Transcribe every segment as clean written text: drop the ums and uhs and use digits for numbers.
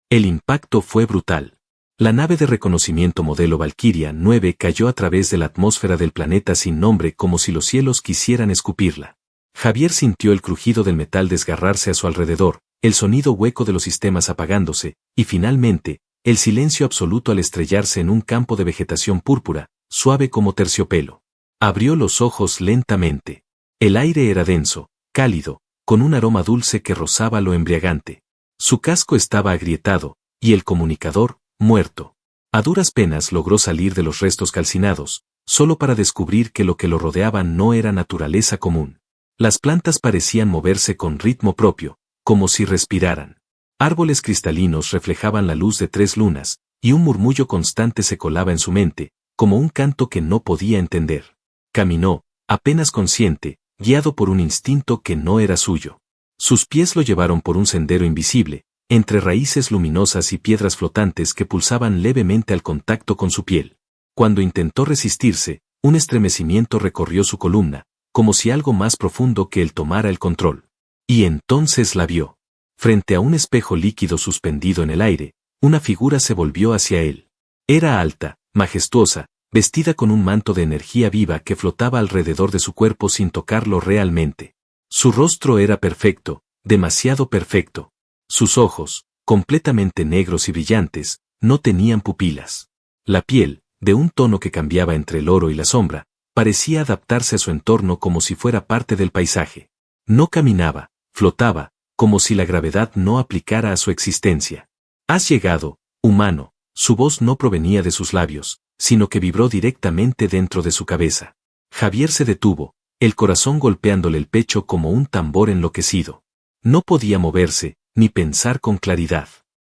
El impacto fue brutal. La nave de reconocimiento modelo Valkyria 9 cayó a través de la atmósfera del planeta sin nombre como si los cielos quisieran escupirla. Javier sintió el crujido del metal desgarrarse a su alrededor, el sonido hueco de los sistemas apagándose, y finalmente, el silencio absoluto al estrellarse en un campo de vegetación púrpura, suave como terciopelo. Abrió los ojos lentamente. El aire era denso, cálido, con un aroma dulce que rozaba lo embriagante. Su casco estaba agrietado, y el comunicador, muerto. A duras penas logró salir de los restos calcinados, solo para descubrir que lo que lo rodeaba no era naturaleza común. Las plantas parecían moverse con ritmo propio, como si respiraran. Árboles cristalinos reflejaban la luz de 3 lunas, y un murmullo constante se colaba en su mente, como un canto que no podía entender. Caminó, apenas consciente, guiado por un instinto que no era suyo. Sus pies lo llevaron por un sendero invisible, entre raíces luminosas y piedras flotantes que pulsaban levemente al contacto con su piel. Cuando intentó resistirse, un estremecimiento recorrió su columna, como si algo más profundo que él tomara el control. Y entonces la vio. Frente a un espejo líquido suspendido en el aire, una figura se volvió hacia él. Era alta, majestuosa, vestida con un manto de energía viva que flotaba alrededor de su cuerpo sin tocarlo realmente. Su rostro era perfecto, demasiado perfecto. Sus ojos, completamente negros y brillantes, no tenían pupilas. La piel, de un tono que cambiaba entre el oro y la sombra, parecía adaptarse a su entorno como si fuera parte del paisaje. No caminaba, flotaba, como si la gravedad no aplicara a su existencia. «Has llegado, humano», su voz no provenía de sus labios, sino que vibró directamente dentro de su cabeza. Javier se detuvo, el corazón golpeándole el pecho como un tambor enloquecido. No podía moverse, ni pensar con claridad.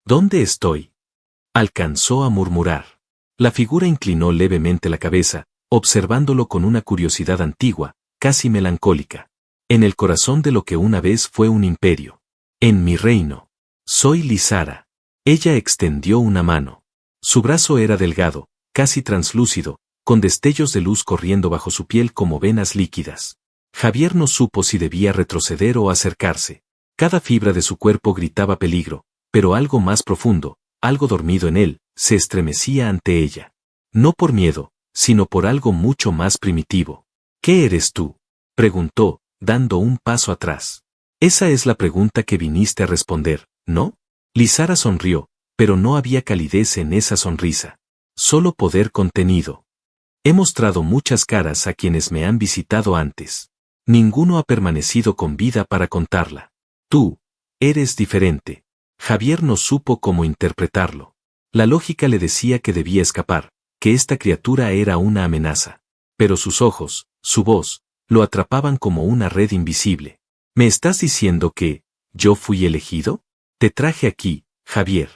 «¿Dónde estoy?», alcanzó a murmurar. La figura inclinó levemente la cabeza, observándolo con una curiosidad antigua, casi melancólica. «En el corazón de lo que una vez fue un imperio. En mi reino. Soy Lizara». Ella extendió una mano. Su brazo era delgado, casi translúcido, con destellos de luz corriendo bajo su piel como venas líquidas. Javier no supo si debía retroceder o acercarse. Cada fibra de su cuerpo gritaba peligro, pero algo más profundo, algo dormido en él, se estremecía ante ella. No por miedo, sino por algo mucho más primitivo. «¿Qué eres tú?», preguntó, dando un paso atrás. «Esa es la pregunta que viniste a responder, ¿no?». Lizara sonrió, pero no había calidez en esa sonrisa. Solo poder contenido. «He mostrado muchas caras a quienes me han visitado antes. Ninguno ha permanecido con vida para contarla. Tú, eres diferente». Javier no supo cómo interpretarlo. La lógica le decía que debía escapar, que esta criatura era una amenaza. Pero sus ojos, su voz, lo atrapaban como una red invisible. «¿Me estás diciendo que yo fui elegido? Te traje aquí, Javier,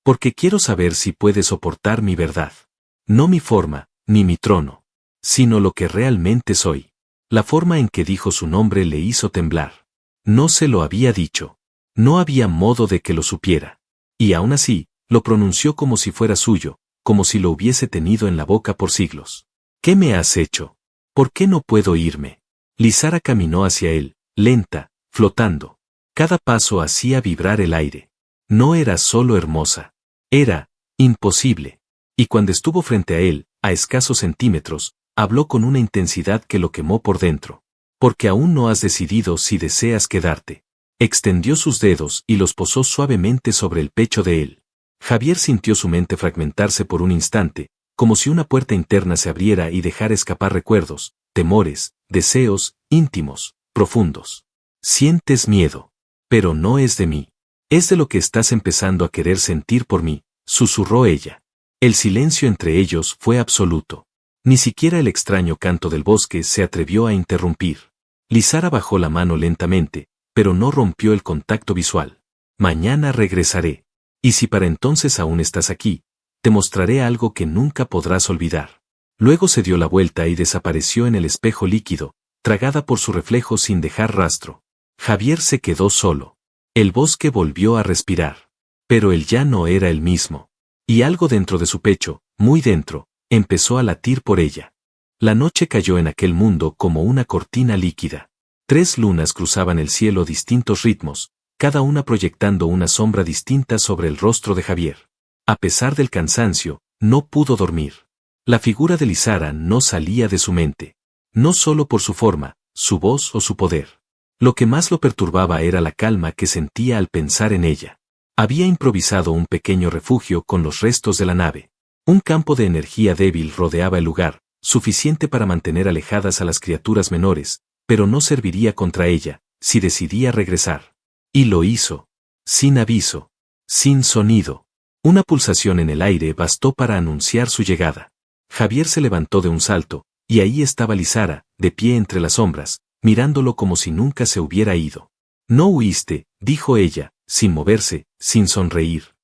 porque quiero saber si puedes soportar mi verdad. No mi forma, ni mi trono, sino lo que realmente soy». La forma en que dijo su nombre le hizo temblar. No se lo había dicho. No había modo de que lo supiera. Y aún así, lo pronunció como si fuera suyo, como si lo hubiese tenido en la boca por siglos. «¿Qué me has hecho? ¿Por qué no puedo irme?». Lizara caminó hacia él, lenta, flotando. Cada paso hacía vibrar el aire. No era solo hermosa. Era imposible. Y cuando estuvo frente a él, a escasos centímetros, habló con una intensidad que lo quemó por dentro. «Porque aún no has decidido si deseas quedarte». Extendió sus dedos y los posó suavemente sobre el pecho de él. Javier sintió su mente fragmentarse por un instante, como si una puerta interna se abriera y dejara escapar recuerdos, temores, deseos, íntimos, profundos. «Sientes miedo. Pero no es de mí. Es de lo que estás empezando a querer sentir por mí», susurró ella. El silencio entre ellos fue absoluto. Ni siquiera el extraño canto del bosque se atrevió a interrumpir. Lizara bajó la mano lentamente, pero no rompió el contacto visual. «Mañana regresaré. Y si para entonces aún estás aquí, te mostraré algo que nunca podrás olvidar». Luego se dio la vuelta y desapareció en el espejo líquido, tragada por su reflejo sin dejar rastro. Javier se quedó solo. El bosque volvió a respirar. Pero él ya no era el mismo. Y algo dentro de su pecho, muy dentro, empezó a latir por ella. La noche cayó en aquel mundo como una cortina líquida. 3 lunas cruzaban el cielo a distintos ritmos, cada una proyectando una sombra distinta sobre el rostro de Javier. A pesar del cansancio, no pudo dormir. La figura de Lizara no salía de su mente. No solo por su forma, su voz o su poder. Lo que más lo perturbaba era la calma que sentía al pensar en ella. Había improvisado un pequeño refugio con los restos de la nave. Un campo de energía débil rodeaba el lugar, suficiente para mantener alejadas a las criaturas menores, pero no serviría contra ella, si decidía regresar. Y lo hizo. Sin aviso. Sin sonido. Una pulsación en el aire bastó para anunciar su llegada. Javier se levantó de un salto, y ahí estaba Lizara, de pie entre las sombras, mirándolo como si nunca se hubiera ido. No huiste, dijo ella, sin moverse, sin sonreír.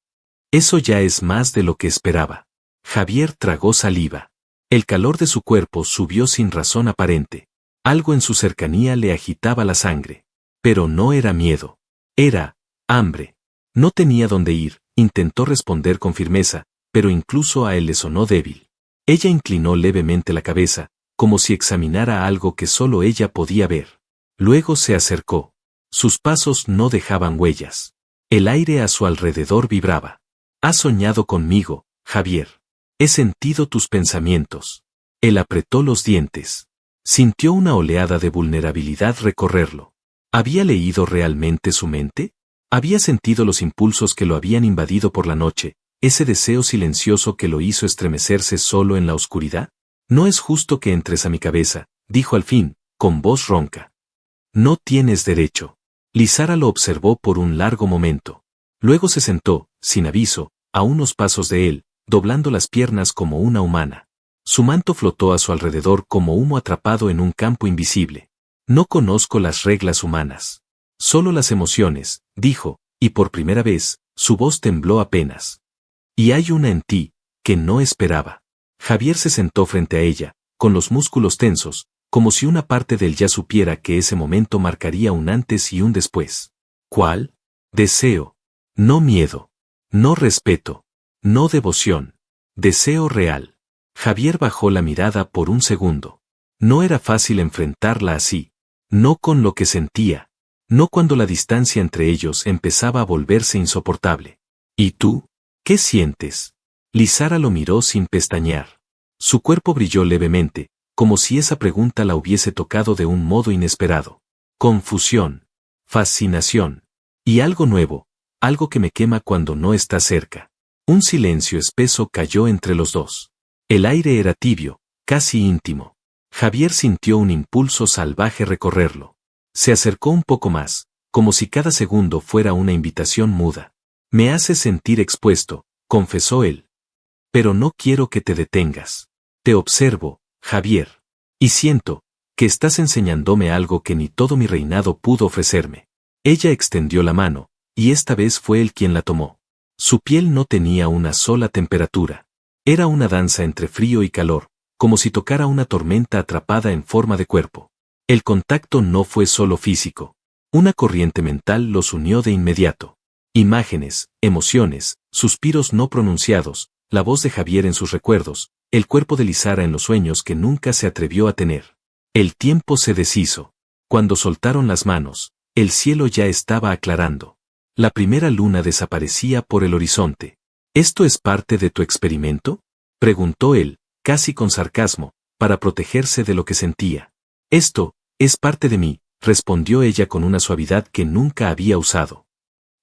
Eso ya es más de lo que esperaba. Javier tragó saliva. El calor de su cuerpo subió sin razón aparente. Algo en su cercanía le agitaba la sangre. Pero no era miedo. Era hambre. No tenía dónde ir, intentó responder con firmeza, pero incluso a él le sonó débil. Ella inclinó levemente la cabeza, como si examinara algo que solo ella podía ver. Luego se acercó. Sus pasos no dejaban huellas. El aire a su alrededor vibraba. Has soñado conmigo, Javier. He sentido tus pensamientos. Él apretó los dientes. Sintió una oleada de vulnerabilidad recorrerlo. ¿Había leído realmente su mente? ¿Había sentido los impulsos que lo habían invadido por la noche, ese deseo silencioso que lo hizo estremecerse solo en la oscuridad? No es justo que entres a mi cabeza, dijo al fin, con voz ronca. No tienes derecho. Lizara lo observó por un largo momento. Luego se sentó, sin aviso, a unos pasos de él, doblando las piernas como una humana. Su manto flotó a su alrededor como humo atrapado en un campo invisible. No conozco las reglas humanas. Solo las emociones, dijo, y por primera vez, su voz tembló apenas. Y hay una en ti, que no esperaba. Javier se sentó frente a ella, con los músculos tensos, como si una parte de él ya supiera que ese momento marcaría un antes y un después. ¿Cuál? Deseo. No miedo. No respeto. No devoción. Deseo real. Javier bajó la mirada por un segundo. No era fácil enfrentarla así. No con lo que sentía. No cuando la distancia entre ellos empezaba a volverse insoportable. ¿Y tú? ¿Qué sientes? Lizara lo miró sin pestañear. Su cuerpo brilló levemente, como si esa pregunta la hubiese tocado de un modo inesperado. Confusión. Fascinación. Y algo nuevo, algo que me quema cuando no está cerca. Un silencio espeso cayó entre los dos. El aire era tibio, casi íntimo. Javier sintió un impulso salvaje recorrerlo. Se acercó un poco más, como si cada segundo fuera una invitación muda. Me hace sentir expuesto, confesó él. Pero no quiero que te detengas. Te observo, Javier. Y siento, que estás enseñándome algo que ni todo mi reinado pudo ofrecerme. Ella extendió la mano, y esta vez fue él quien la tomó. Su piel no tenía una sola temperatura. Era una danza entre frío y calor, como si tocara una tormenta atrapada en forma de cuerpo. El contacto no fue solo físico. Una corriente mental los unió de inmediato. Imágenes, emociones, suspiros no pronunciados, la voz de Javier en sus recuerdos, el cuerpo de Lizara en los sueños que nunca se atrevió a tener. El tiempo se deshizo. Cuando soltaron las manos, el cielo ya estaba aclarando. La primera luna desaparecía por el horizonte. ¿Esto es parte de tu experimento?, preguntó él, casi con sarcasmo, para protegerse de lo que sentía. Esto, es parte de mí, respondió ella con una suavidad que nunca había usado.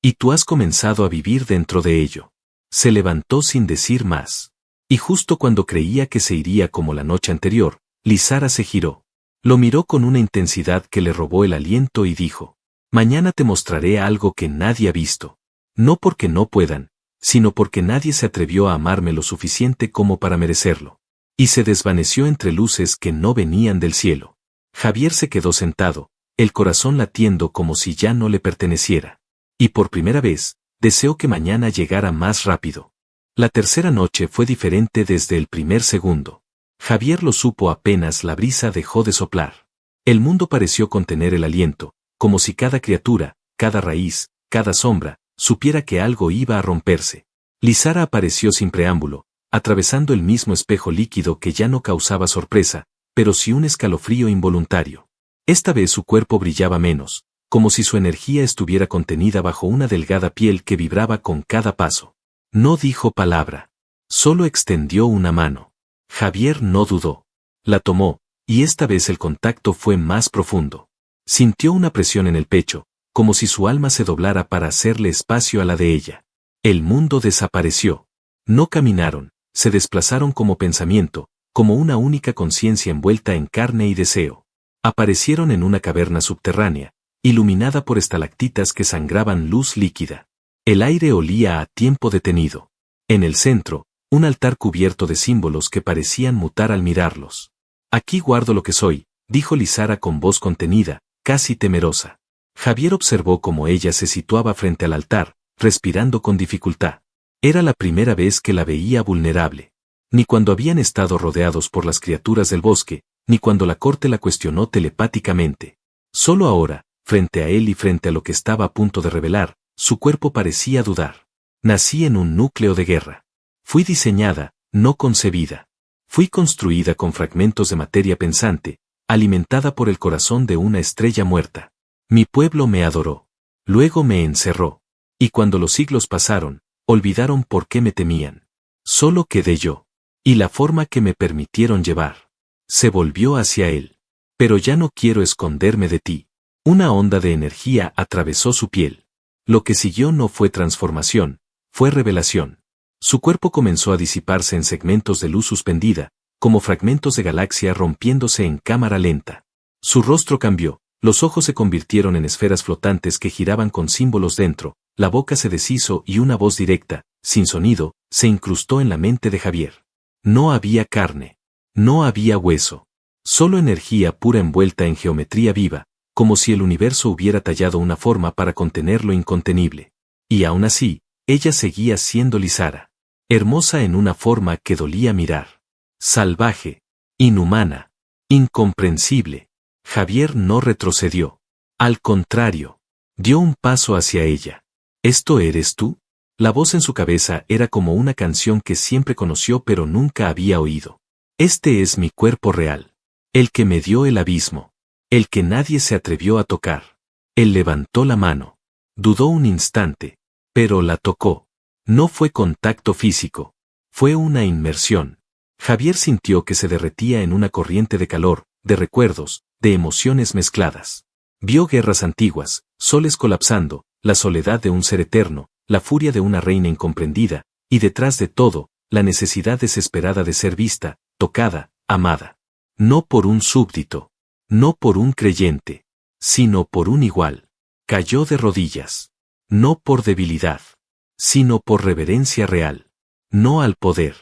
Y tú has comenzado a vivir dentro de ello. Se levantó sin decir más. Y justo cuando creía que se iría como la noche anterior, Lizara se giró. Lo miró con una intensidad que le robó el aliento y dijo: mañana te mostraré algo que nadie ha visto. No porque no puedan, sino porque nadie se atrevió a amarme lo suficiente como para merecerlo. Y se desvaneció entre luces que no venían del cielo. Javier se quedó sentado, el corazón latiendo como si ya no le perteneciera. Y por primera vez, deseó que mañana llegara más rápido. La tercera noche fue diferente desde el primer segundo. Javier lo supo apenas la brisa dejó de soplar. El mundo pareció contener el aliento, como si cada criatura, cada raíz, cada sombra, supiera que algo iba a romperse. Lizara apareció sin preámbulo, atravesando el mismo espejo líquido que ya no causaba sorpresa, pero sí un escalofrío involuntario. Esta vez su cuerpo brillaba menos, como si su energía estuviera contenida bajo una delgada piel que vibraba con cada paso. No dijo palabra. Solo extendió una mano. Javier no dudó. La tomó, y esta vez el contacto fue más profundo. Sintió una presión en el pecho, como si su alma se doblara para hacerle espacio a la de ella. El mundo desapareció. No caminaron, se desplazaron como pensamiento, como una única conciencia envuelta en carne y deseo. Aparecieron en una caverna subterránea, iluminada por estalactitas que sangraban luz líquida. El aire olía a tiempo detenido. En el centro, un altar cubierto de símbolos que parecían mutar al mirarlos. Aquí guardo lo que soy, dijo Lizara con voz contenida, casi temerosa. Javier observó cómo ella se situaba frente al altar, respirando con dificultad. Era la primera vez que la veía vulnerable. Ni cuando habían estado rodeados por las criaturas del bosque, ni cuando la corte la cuestionó telepáticamente. Solo ahora, frente a él y frente a lo que estaba a punto de revelar, su cuerpo parecía dudar. Nací en un núcleo de guerra. Fui diseñada, no concebida. Fui construida con fragmentos de materia pensante, alimentada por el corazón de una estrella muerta. Mi pueblo me adoró. Luego me encerró. Y cuando los siglos pasaron, olvidaron por qué me temían. Solo quedé yo. Y la forma que me permitieron llevar. Se volvió hacia él. Pero ya no quiero esconderme de ti. Una onda de energía atravesó su piel. Lo que siguió no fue transformación, fue revelación. Su cuerpo comenzó a disiparse en segmentos de luz suspendida, como fragmentos de galaxia rompiéndose en cámara lenta. Su rostro cambió, los ojos se convirtieron en esferas flotantes que giraban con símbolos dentro, la boca se deshizo y una voz directa, sin sonido, se incrustó en la mente de Javier. No había carne. No había hueso. Solo energía pura envuelta en geometría viva, como si el universo hubiera tallado una forma para contener lo incontenible. Y aún así, ella seguía siendo Lizara. Hermosa en una forma que dolía mirar. Salvaje. Inhumana. Incomprensible. Javier no retrocedió. Al contrario. Dio un paso hacia ella. ¿Esto eres tú? La voz en su cabeza era como una canción que siempre conoció pero nunca había oído. Este es mi cuerpo real. El que me dio el abismo. El que nadie se atrevió a tocar. Él levantó la mano. Dudó un instante, pero la tocó. No fue contacto físico. Fue una inmersión. Javier sintió que se derretía en una corriente de calor, de recuerdos, de emociones mezcladas. Vio guerras antiguas, soles colapsando, la soledad de un ser eterno, la furia de una reina incomprendida, y detrás de todo, la necesidad desesperada de ser vista, tocada, amada. No por un súbdito. No por un creyente, sino por un igual. Cayó de rodillas. No por debilidad, sino por reverencia real. No al poder,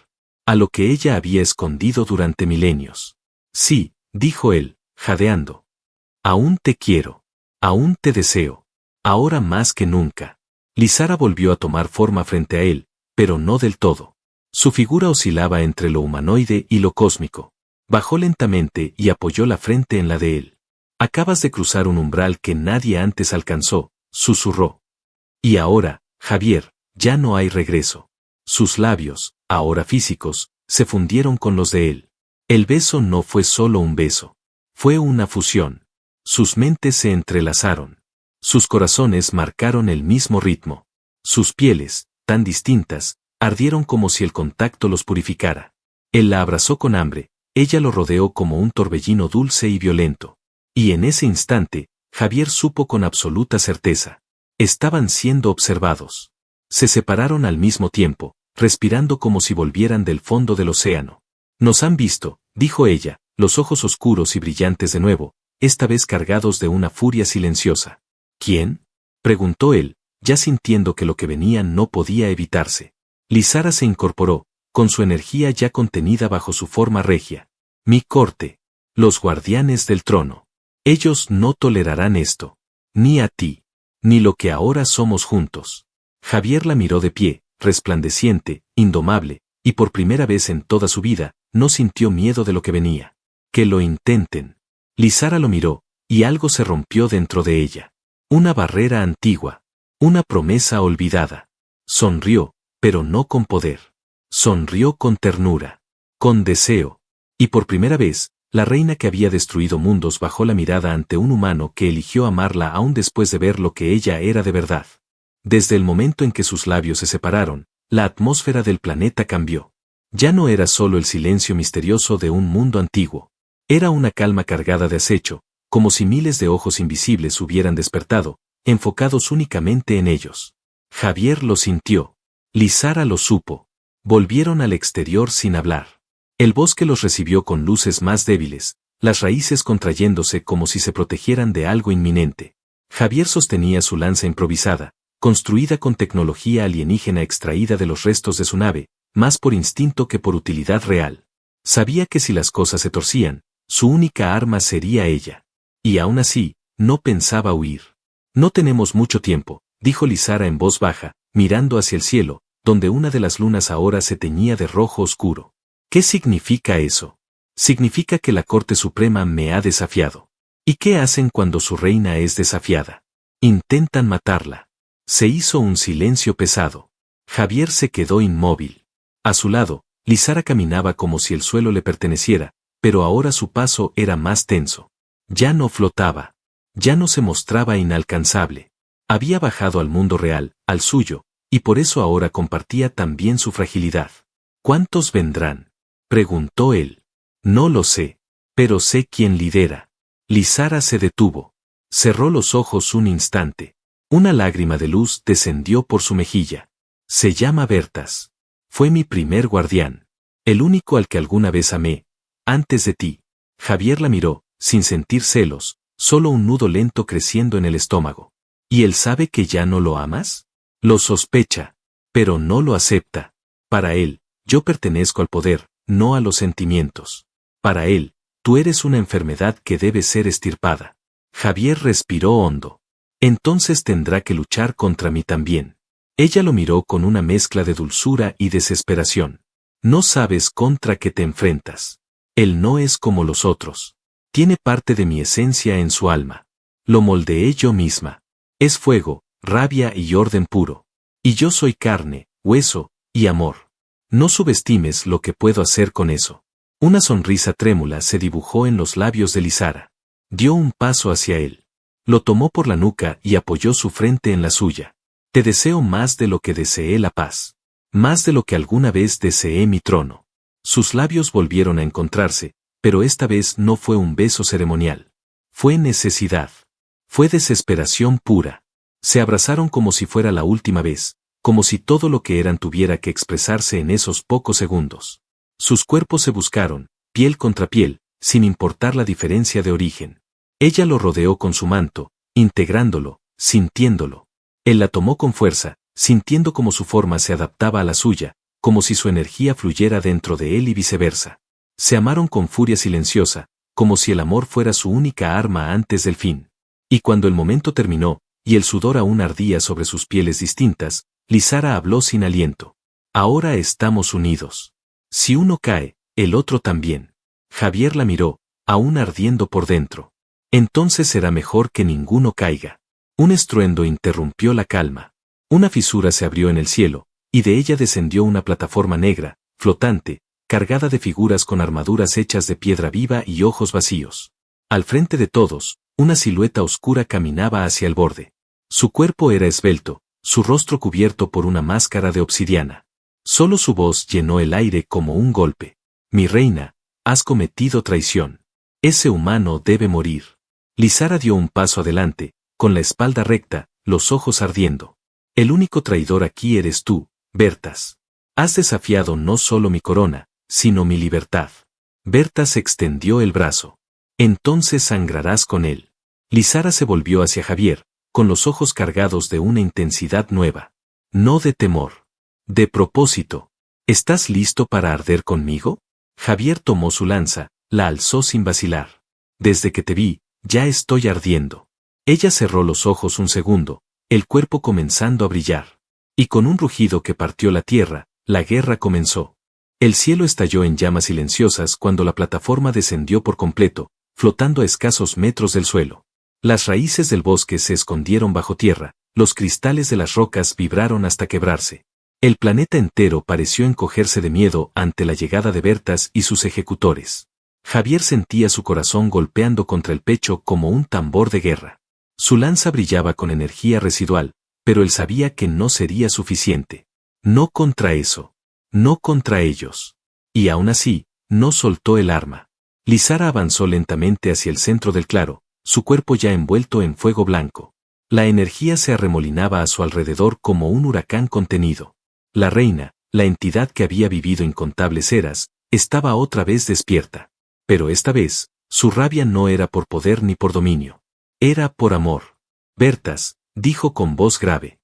a lo que ella había escondido durante milenios. Sí, dijo él, jadeando. Aún te quiero. Aún te deseo. Ahora más que nunca. Lizara volvió a tomar forma frente a él, pero no del todo. Su figura oscilaba entre lo humanoide y lo cósmico. Bajó lentamente y apoyó la frente en la de él. Acabas de cruzar un umbral que nadie antes alcanzó, susurró. Y ahora, Javier, ya no hay regreso. Sus labios, ahora físicos, se fundieron con los de él. El beso no fue solo un beso. Fue una fusión. Sus mentes se entrelazaron. Sus corazones marcaron el mismo ritmo. Sus pieles, tan distintas, ardieron como si el contacto los purificara. Él la abrazó con hambre. Ella lo rodeó como un torbellino dulce y violento. Y en ese instante, Javier supo con absoluta certeza. Estaban siendo observados. Se separaron al mismo tiempo, respirando como si volvieran del fondo del océano. Nos han visto, dijo ella, los ojos oscuros y brillantes de nuevo, esta vez cargados de una furia silenciosa. ¿Quién? Preguntó él, ya sintiendo que lo que venía no podía evitarse. Lizara se incorporó, con su energía ya contenida bajo su forma regia. Mi corte. Los guardianes del trono. Ellos no tolerarán esto. Ni a ti. Ni lo que ahora somos juntos. Javier la miró de pie, resplandeciente, indomable, y por primera vez en toda su vida, no sintió miedo de lo que venía. Que lo intenten. Lizara lo miró, y algo se rompió dentro de ella. Una barrera antigua. Una promesa olvidada. Sonrió, pero no con poder. Sonrió con ternura. Con deseo. Y por primera vez, La reina que había destruido mundos bajó la mirada ante un humano que eligió amarla aún después de ver lo que ella era de verdad. Desde el momento en que sus labios se separaron, la atmósfera del planeta cambió. Ya no era solo el silencio misterioso de un mundo antiguo. Era una calma cargada de acecho, como si miles de ojos invisibles hubieran despertado, enfocados únicamente en ellos. Javier lo sintió. Lizara lo supo. Volvieron al exterior sin hablar. El bosque los recibió con luces más débiles, las raíces contrayéndose como si se protegieran de algo inminente. Javier sostenía su lanza improvisada, construida con tecnología alienígena extraída de los restos de su nave, más por instinto que por utilidad real. Sabía que si las cosas se torcían, su única arma sería ella. Y aún así, no pensaba huir. No tenemos mucho tiempo, dijo Lizara en voz baja, mirando hacia el cielo, donde una de las lunas ahora se teñía de rojo oscuro. ¿Qué significa eso? Significa que la Corte Suprema me ha desafiado. ¿Y qué hacen cuando su reina es desafiada? Intentan matarla. Se hizo un silencio pesado. Javier se quedó inmóvil. A su lado, Lizara caminaba como si el suelo le perteneciera, pero ahora su paso era más tenso. Ya no flotaba. Ya no se mostraba inalcanzable. Había bajado al mundo real, al suyo, y por eso ahora compartía también su fragilidad. ¿Cuántos vendrán?, preguntó él. No lo sé, pero sé quién lidera. Lizara se detuvo. Cerró los ojos un instante. Una lágrima de luz descendió por su mejilla. Se llama Bertas. Fue mi primer guardián. El único al que alguna vez amé, antes de ti. Javier la miró, sin sentir celos, solo un nudo lento creciendo en el estómago. ¿Y él sabe que ya no lo amas? Lo sospecha, pero no lo acepta. Para él, yo pertenezco al poder, no a los sentimientos. Para él, tú eres una enfermedad que debe ser extirpada. Javier respiró hondo. Entonces tendrá que luchar contra mí también. Ella lo miró con una mezcla de dulzura y desesperación. No sabes contra qué te enfrentas. Él no es como los otros. Tiene parte de mi esencia en su alma. Lo moldeé yo misma. Es fuego, rabia y orden puro. Y yo soy carne, hueso y amor. No subestimes lo que puedo hacer con eso. Una sonrisa trémula se dibujó en los labios de Lizara. Dio un paso hacia él. Lo tomó por la nuca y apoyó su frente en la suya. Te deseo más de lo que deseé la paz. Más de lo que alguna vez deseé mi trono. Sus labios volvieron a encontrarse, pero esta vez no fue un beso ceremonial. Fue necesidad. Fue desesperación pura. Se abrazaron como si fuera la última vez, como si todo lo que eran tuviera que expresarse en esos pocos segundos. Sus cuerpos se buscaron, piel contra piel, sin importar la diferencia de origen. Ella lo rodeó con su manto, integrándolo, sintiéndolo. Él la tomó con fuerza, sintiendo como su forma se adaptaba a la suya, como si su energía fluyera dentro de él y viceversa. Se amaron con furia silenciosa, como si el amor fuera su única arma antes del fin. Y cuando el momento terminó, y el sudor aún ardía sobre sus pieles distintas, Lizara habló sin aliento. Ahora estamos unidos. Si uno cae, el otro también. Javier la miró, aún ardiendo por dentro. Entonces será mejor que ninguno caiga. Un estruendo interrumpió la calma. Una fisura se abrió en el cielo, y de ella descendió una plataforma negra, flotante, cargada de figuras con armaduras hechas de piedra viva y ojos vacíos. Al frente de todos, una silueta oscura caminaba hacia el borde. Su cuerpo era esbelto, su rostro cubierto por una máscara de obsidiana. Solo su voz llenó el aire como un golpe. Mi reina, has cometido traición. Ese humano debe morir. Lizara dio un paso adelante, con la espalda recta, los ojos ardiendo. El único traidor aquí eres tú, Bertas. Has desafiado no solo mi corona, sino mi libertad. Bertas extendió el brazo. Entonces sangrarás con él. Lizara se volvió hacia Javier, con los ojos cargados de una intensidad nueva. No de temor. De propósito. ¿Estás listo para arder conmigo? Javier tomó su lanza, la alzó sin vacilar. Desde que te vi, ya estoy ardiendo. Ella cerró los ojos un segundo, el cuerpo comenzando a brillar. Y con un rugido que partió la tierra, la guerra comenzó. El cielo estalló en llamas silenciosas cuando la plataforma descendió por completo, flotando a escasos metros del suelo. Las raíces del bosque se escondieron bajo tierra, los cristales de las rocas vibraron hasta quebrarse. El planeta entero pareció encogerse de miedo ante la llegada de Bertas y sus ejecutores. Javier sentía su corazón golpeando contra el pecho como un tambor de guerra. Su lanza brillaba con energía residual, pero él sabía que no sería suficiente. No contra eso. No contra ellos. Y aún así, no soltó el arma. Lisara avanzó lentamente hacia el centro del claro, su cuerpo ya envuelto en fuego blanco. La energía se arremolinaba a su alrededor como un huracán contenido. La reina, la entidad que había vivido incontables eras, estaba otra vez despierta. Pero esta vez, su rabia no era por poder ni por dominio. Era por amor. Bertas, dijo con voz grave.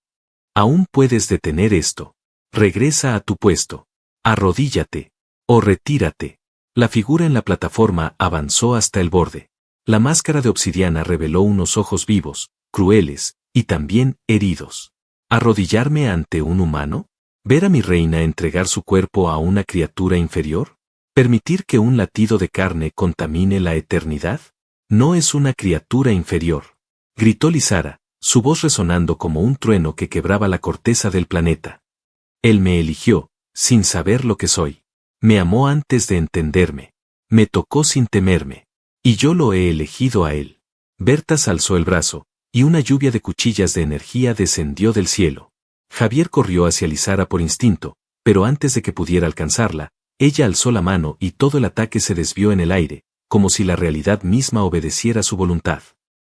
Aún puedes detener esto. Regresa a tu puesto. Arrodíllate. O retírate. La figura en la plataforma avanzó hasta el borde. La máscara de obsidiana reveló unos ojos vivos, crueles, y también heridos. ¿Arrodillarme ante un humano? ¿Ver a mi reina entregar su cuerpo a una criatura inferior? ¿Permitir que un latido de carne contamine la eternidad? No es una criatura inferior. Gritó Lisara, su voz resonando como un trueno que quebraba la corteza del planeta. Él me eligió, sin saber lo que soy. Me amó antes de entenderme. Me tocó sin temerme. Y yo lo he elegido a él. Bertas alzó el brazo, y una lluvia de cuchillas de energía descendió del cielo. Javier corrió hacia Lisara por instinto, pero antes de que pudiera alcanzarla, ella alzó la mano y todo el ataque se desvió en el aire, como si la realidad misma obedeciera su voluntad.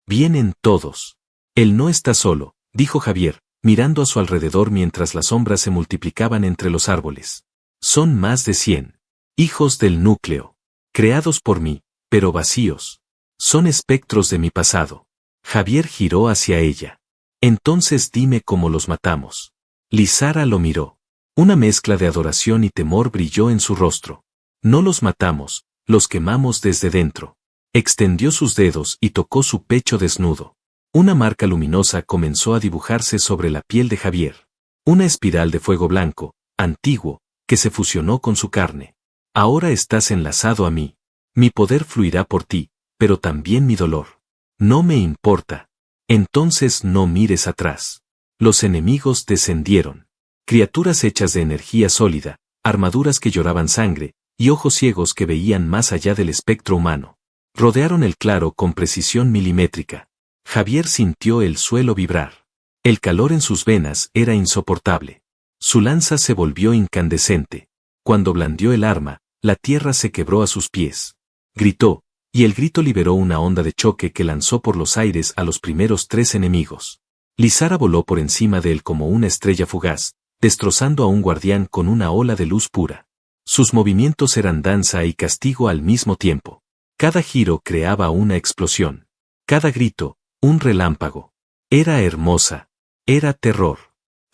Vienen todos. Él no está solo, dijo Javier, mirando a su alrededor mientras las sombras se multiplicaban entre los árboles. Son más de 100. Hijos del núcleo. Creados por mí, pero vacíos. Son espectros de mi pasado. Javier giró hacia ella. Entonces dime cómo los matamos. Lisara lo miró. Una mezcla de adoración y temor brilló en su rostro. No los matamos, los quemamos desde dentro. Extendió sus dedos y tocó su pecho desnudo. Una marca luminosa comenzó a dibujarse sobre la piel de Javier. Una espiral de fuego blanco, antiguo, que se fusionó con su carne. Ahora estás enlazado a mí. Mi poder fluirá por ti, pero también mi dolor. No me importa. Entonces no mires atrás. Los enemigos descendieron. Criaturas hechas de energía sólida, armaduras que lloraban sangre, y ojos ciegos que veían más allá del espectro humano. Rodearon el claro con precisión milimétrica. Javier sintió el suelo vibrar. El calor en sus venas era insoportable. Su lanza se volvió incandescente. Cuando blandió el arma, la tierra se quebró a sus pies. Gritó, y el grito liberó una onda de choque que lanzó por los aires a los primeros 3 enemigos. Lisara voló por encima de él como una estrella fugaz, destrozando a un guardián con una ola de luz pura. Sus movimientos eran danza y castigo al mismo tiempo. Cada giro creaba una explosión. Cada grito, un relámpago. Era hermosa. Era terror.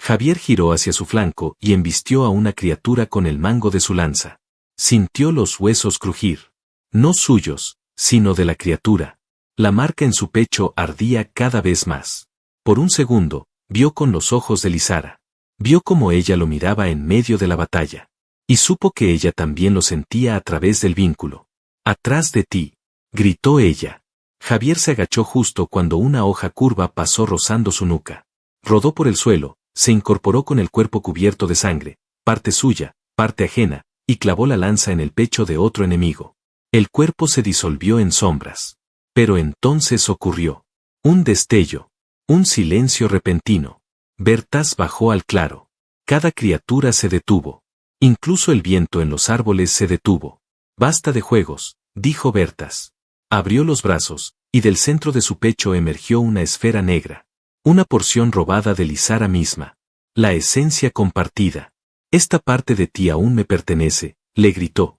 Javier giró hacia su flanco y embistió a una criatura con el mango de su lanza. Sintió los huesos crujir. No suyos, sino de la criatura. La marca en su pecho ardía cada vez más. Por un segundo, vio con los ojos de Lisara. Vio cómo ella lo miraba en medio de la batalla. Y supo que ella también lo sentía a través del vínculo. «Atrás de ti», gritó ella. Javier se agachó justo cuando una hoja curva pasó rozando su nuca. Rodó por el suelo, se incorporó con el cuerpo cubierto de sangre, parte suya, parte ajena, y clavó la lanza en el pecho de otro enemigo. El cuerpo se disolvió en sombras. Pero entonces ocurrió. Un destello. Un silencio repentino. Bertas bajó al claro. Cada criatura se detuvo. Incluso el viento en los árboles se detuvo. «Basta de juegos», dijo Bertas. Abrió los brazos, y del centro de su pecho emergió una esfera negra. Una porción robada de Lisara misma. La esencia compartida. «Esta parte de ti aún me pertenece», le gritó.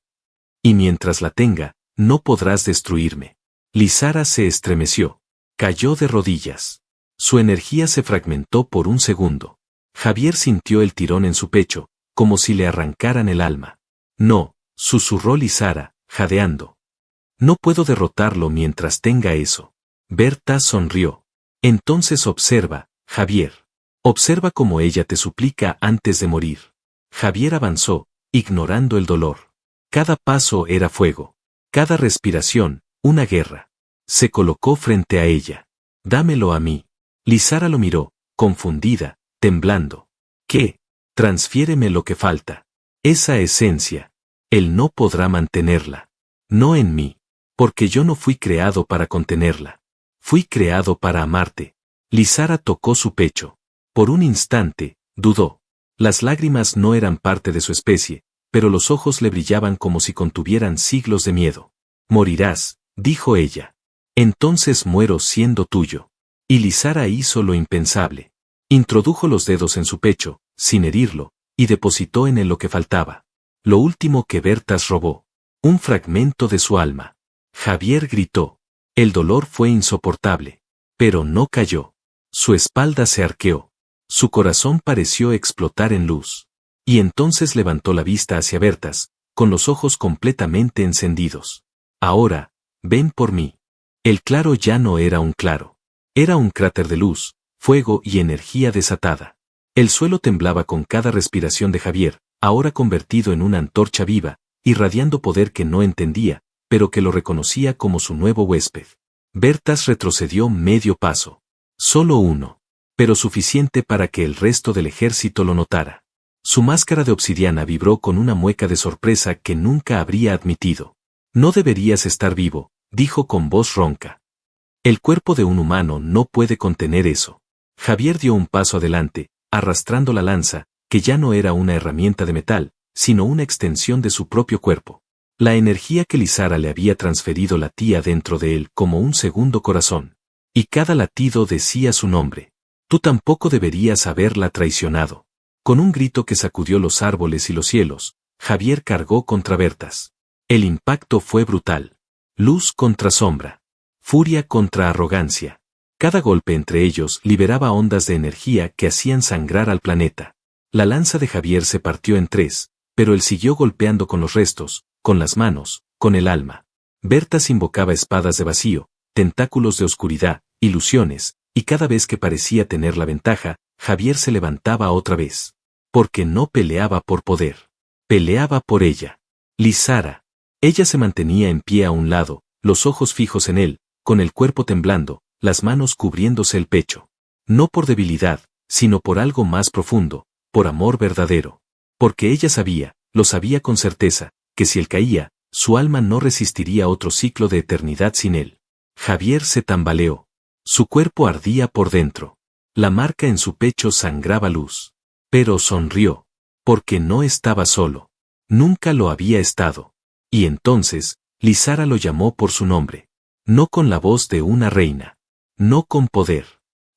«Y mientras la tenga, no podrás destruirme». Lisara se estremeció. Cayó de rodillas. Su energía se fragmentó por un segundo. Javier sintió el tirón en su pecho, como si le arrancaran el alma. «No», susurró Lisara, jadeando. «No puedo derrotarlo mientras tenga eso». Berta sonrió. «Entonces observa, Javier. Observa cómo ella te suplica antes de morir». Javier avanzó, ignorando el dolor. Cada paso era fuego. Cada respiración, una guerra. Se colocó frente a ella. «Dámelo a mí». Lisara lo miró, confundida, temblando. «¿Qué? Transfiéreme lo que falta. Esa esencia. Él no podrá mantenerla». no en mí, porque yo no fui creado para contenerla. Fui creado para amarte. Lisara tocó su pecho. Por un instante, dudó. Las lágrimas no eran parte de su especie, pero los ojos le brillaban como si contuvieran siglos de miedo. Morirás, dijo ella. Entonces muero siendo tuyo. Y Lisara hizo lo impensable. Introdujo los dedos en su pecho, sin herirlo, y depositó en él lo que faltaba. Lo último que Bertas robó. Un fragmento de su alma. Javier gritó. El dolor fue insoportable. Pero no cayó. Su espalda se arqueó. Su corazón pareció explotar en luz. Y entonces levantó la vista hacia Bertas, con los ojos completamente encendidos. Ahora, ven por mí. El claro ya no era un claro. Era un cráter de luz, fuego y energía desatada. El suelo temblaba con cada respiración de Javier, ahora convertido en una antorcha viva, irradiando poder que no entendía, pero que lo reconocía como su nuevo huésped. Bertas retrocedió medio paso. Solo uno. Pero suficiente para que el resto del ejército lo notara. Su máscara de obsidiana vibró con una mueca de sorpresa que nunca habría admitido. No deberías estar vivo, dijo con voz ronca. El cuerpo de un humano no puede contener eso. Javier dio un paso adelante, arrastrando la lanza, que ya no era una herramienta de metal, sino una extensión de su propio cuerpo. La energía que Lisara le había transferido latía dentro de él como un segundo corazón. Y cada latido decía su nombre. Tú tampoco deberías haberla traicionado. Con un grito que sacudió los árboles y los cielos, Javier cargó contra Bertas. El impacto fue brutal. Luz contra sombra. Furia contra arrogancia. Cada golpe entre ellos liberaba ondas de energía que hacían sangrar al planeta. La lanza de Javier se partió en tres, pero él siguió golpeando con los restos, con las manos, con el alma. Bertas invocaba espadas de vacío, tentáculos de oscuridad, ilusiones, y cada vez que parecía tener la ventaja, Javier se levantaba otra vez. Porque no peleaba por poder. Peleaba por ella. Lisara. Ella se mantenía en pie a un lado, los ojos fijos en él, con el cuerpo temblando, las manos cubriéndose el pecho. No por debilidad, sino por algo más profundo, por amor verdadero. Porque ella sabía, lo sabía con certeza, que si él caía, su alma no resistiría otro ciclo de eternidad sin él. Javier se tambaleó. Su cuerpo ardía por dentro. La marca en su pecho sangraba luz. Pero sonrió. Porque no estaba solo. Nunca lo había estado. Y entonces, Lisara lo llamó por su nombre. No con la voz de una reina. No con poder.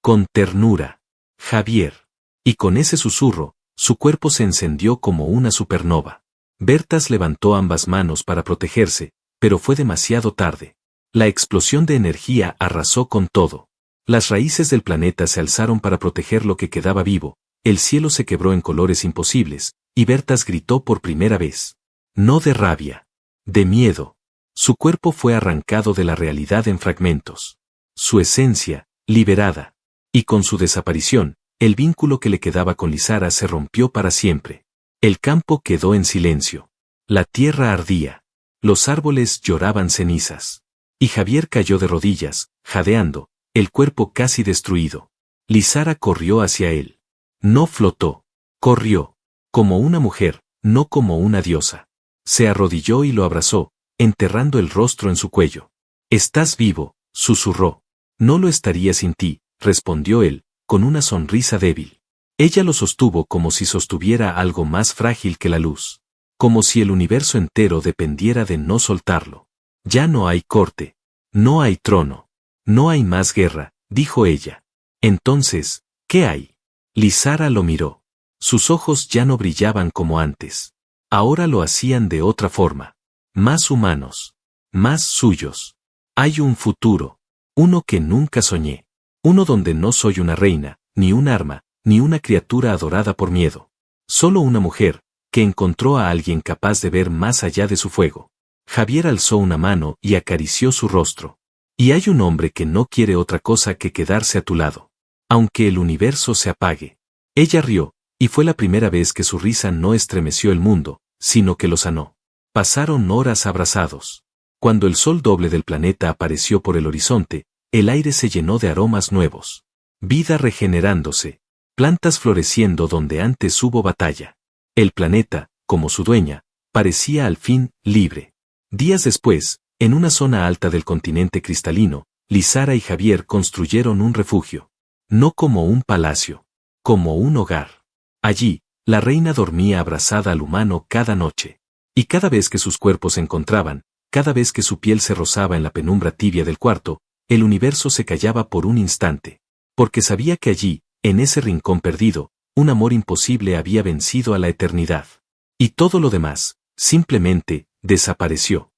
Con ternura. Javier. Y con ese susurro, su cuerpo se encendió como una supernova. Bertas levantó ambas manos para protegerse, pero fue demasiado tarde. La explosión de energía arrasó con todo. Las raíces del planeta se alzaron para proteger lo que quedaba vivo, el cielo se quebró en colores imposibles, y Bertas gritó por primera vez. No de rabia. De miedo. Su cuerpo fue arrancado de la realidad en fragmentos. Su esencia, liberada. Y con su desaparición, el vínculo que le quedaba con Lisara se rompió para siempre. El campo quedó en silencio. La tierra ardía. Los árboles lloraban cenizas. Y Javier cayó de rodillas, jadeando, el cuerpo casi destruido. Lisara corrió hacia él. No flotó. Corrió. Como una mujer, no como una diosa. Se arrodilló y lo abrazó, enterrando el rostro en su cuello. «Estás vivo», susurró. «No lo estaría sin ti», respondió él, con una sonrisa débil. Ella lo sostuvo como si sostuviera algo más frágil que la luz. Como si el universo entero dependiera de no soltarlo. «Ya no hay corte. No hay trono. No hay más guerra», dijo ella. «Entonces, ¿qué hay?» Lisara lo miró. Sus ojos ya no brillaban como antes. Ahora lo hacían de otra forma. Más humanos. Más suyos. Hay un futuro. Uno que nunca soñé. Uno donde no soy una reina, ni un arma, ni una criatura adorada por miedo. Solo una mujer, que encontró a alguien capaz de ver más allá de su fuego. Javier alzó una mano y acarició su rostro. Y hay un hombre que no quiere otra cosa que quedarse a tu lado. Aunque el universo se apague. Ella rió, y fue la primera vez que su risa no estremeció el mundo, sino que lo sanó. Pasaron horas abrazados. Cuando el sol doble del planeta apareció por el horizonte, el aire se llenó de aromas nuevos. Vida regenerándose. Plantas floreciendo donde antes hubo batalla. El planeta, como su dueña, parecía al fin libre. Días después, en una zona alta del continente cristalino, Lizara y Javier construyeron un refugio. No como un palacio, como un hogar. Allí, la reina dormía abrazada al humano cada noche. Y cada vez que sus cuerpos se encontraban, cada vez que su piel se rozaba en la penumbra tibia del cuarto, el universo se callaba por un instante. Porque sabía que allí, en ese rincón perdido, un amor imposible había vencido a la eternidad. Y todo lo demás, simplemente, desapareció.